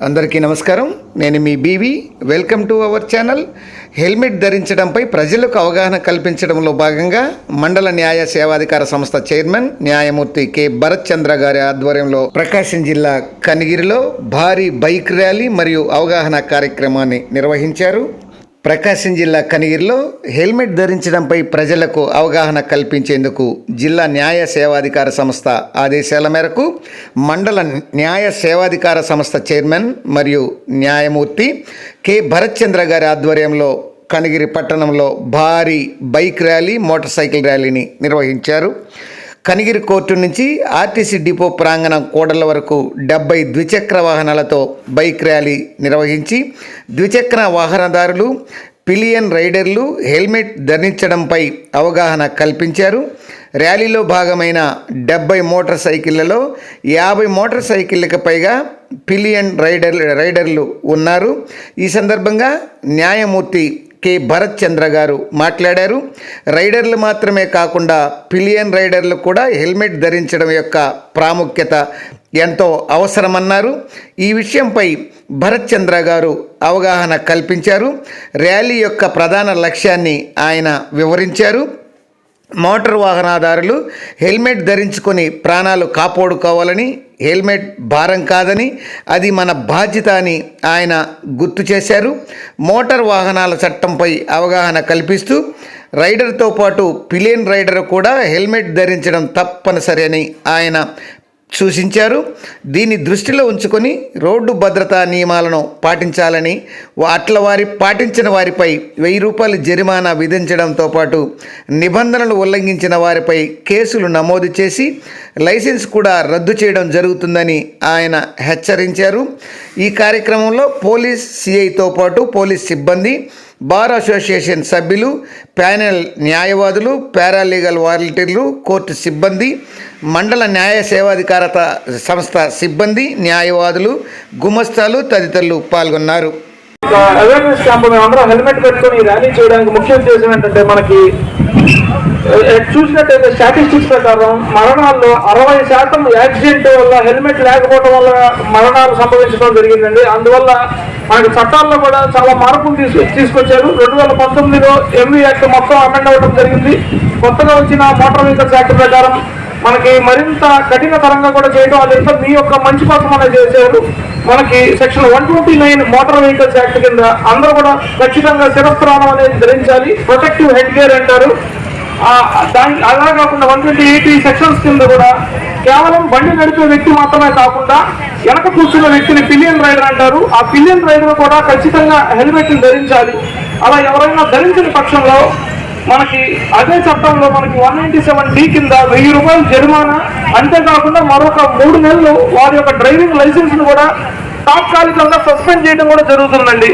అందరికీ నమస్కారం. నేను మీ BV. Welcome to our channel. Helmet ధరించడంపై ప్రజలకు అవగాహన కల్పించడంలో భాగంగా మండల న్యాయ సేవాధికార సంస్థ చైర్మన్ న్యాయమూర్తి కె భరత్ చంద్ర గారి ఆధ్వర్యంలో ప్రకాశం జిల్లా కనిగిరిలో భారీ బైక్ ర్యాలీ మరియు అవగాహన కార్యక్రమాన్ని నిర్వహించారు. ప్రకాశం జిల్లా కనిగిరిలో హెల్మెట్ ధరించడంపై ప్రజలకు అవగాహన కల్పించేందుకు జిల్లా న్యాయ సేవాధికార సంస్థ ఆదేశాల మేరకు మండల న్యాయ సేవాధికార సంస్థ చైర్మన్ మరియు న్యాయమూర్తి కె భరత్ చంద్ర గారి ఆధ్వర్యంలో కనిగిరి పట్టణంలో భారీ బైక్ ర్యాలీ, మోటార్ సైకిల్ ర్యాలీని నిర్వహించారు. కనిగిరి కోర్టు నుంచి ఆర్టీసీ డిపో ప్రాంగణం కూడళ్ల వరకు 70 ద్విచక్ర వాహనాలతో బైక్ ర్యాలీ నిర్వహించి ద్విచక్ర వాహనదారులు, పిలియన్ రైడర్లు హెల్మెట్ ధరించడంపై అవగాహన కల్పించారు. ర్యాలీలో భాగమైన 70 మోటార్ సైకిళ్లలో 50 మోటార్ సైకిళ్ళకి పైగా పిలియన్ రైడర్లు ఉన్నారు. ఈ సందర్భంగా న్యాయమూర్తి కె భరత్ చంద్ర గారు మాట్లాడారు. రైడర్లు మాత్రమే కాకుండా పిలియన్ రైడర్లు కూడా హెల్మెట్ ధరించడం యొక్క ప్రాముఖ్యత ఎంతో అవసరమన్నారు. ఈ విషయంపై భరత్ చంద్ర గారు అవగాహన కల్పించారు. ర్యాలీ యొక్క ప్రధాన లక్ష్యాన్ని ఆయన వివరించారు. మోటార్ వాహనదారులు హెల్మెట్ ధరించుకొని ప్రాణాలు కాపాడుకోవాలని, హెల్మెట్ భారం కాదని, అది మన బాధ్యత అని ఆయన గుర్తు చేశారు. మోటార్ వాహనాల చట్టంపై అవగాహన కల్పిస్తూ రైడర్తో పాటు పిలియన్ రైడర్ కూడా హెల్మెట్ ధరించడం తప్పనిసరి అని ఆయన సూచించారు. దీన్ని దృష్టిలో ఉంచుకొని రోడ్డు భద్రతా నియమాలను పాటించాలని, వారి పాటించిన వారిపై 1000 రూపాయలు జరిమానా విధించడంతో పాటు నిబంధనలు ఉల్లంఘించిన వారిపై కేసులు నమోదు చేసి లైసెన్స్ కూడా రద్దు చేయడం జరుగుతుందని ఆయన హెచ్చరించారు. ఈ కార్యక్రమంలో పోలీస్ సిఐతో పాటు పోలీస్ సిబ్బంది, బార్ అసోసియేషన్ సభ్యులు, ప్యానెల్ న్యాయవాదులు, పారాలీగల్ వాలంటీర్లు, కోర్టు సిబ్బంది, మండల న్యాయ సేవాధికార సంస్థ సిబ్బంది, న్యాయవాదులు, గుమస్తాలు తదితరులు పాల్గొన్నారు. అవేర్నెస్ క్యాంప్ మేమందరం హెల్మెట్ పెట్టుకొని ర్యాలీ చేయడానికి ముఖ్య ఉద్దేశం ఏంటంటే, మనకి చూసినట్టయితే స్టాటిస్టిక్స్ ప్రకారం మరణాల్లో 60% యాక్సిడెంట్ వల్ల, హెల్మెట్ లేకపోవడం వల్ల మరణాలు సంభవించడం జరిగిందండి. అందువల్ల మనకి చట్టాల్లో కూడా చాలా మార్పులు తీసుకొచ్చారు. 2019లో ఎంవీ యాక్ట్ మొత్తం అమెండ్ అవ్వడం జరిగింది. కొత్తగా వచ్చిన మోటార్ వెహికల్స్ యాక్ట్ ప్రకారం మనకి మరింత కఠినతరంగా కూడా చేయడం, అదంతా మీ యొక్క మంచి కోసం అనేది చేశారు. మనకి సెక్షన్ 129 మోటార్ వెహికల్స్ యాక్ట్ కింద అందరూ కూడా ఖచ్చితంగా శిరస్త్రాణం అనేది ధరించాలి, ప్రొటెక్టివ్ హెడ్ గేర్ అంటారు. అలా కాకుండా 128 సెక్షన్స్ కింద కూడా కేవలం బండి నడిపే వ్యక్తి మాత్రమే కాకుండా వెనక కూర్చున్న వ్యక్తిని పిలియన్ రైడర్ అంటారు. ఆ పిలియన్ రైడర్ కూడా ఖచ్చితంగా హెల్మెట్ ధరించాలి. అలా ఎవరైనా ధరించిన పక్షంలో మనకి అదే చట్టంలో మనకి 197D కింద 1000 రూపాయలు జరిమానా, అంతేకాకుండా మరొక 3 నెలలు వారి యొక్క డ్రైవింగ్ లైసెన్స్ ను కూడా తాత్కాలికంగా సస్పెండ్ చేయడం కూడా జరుగుతుందండి.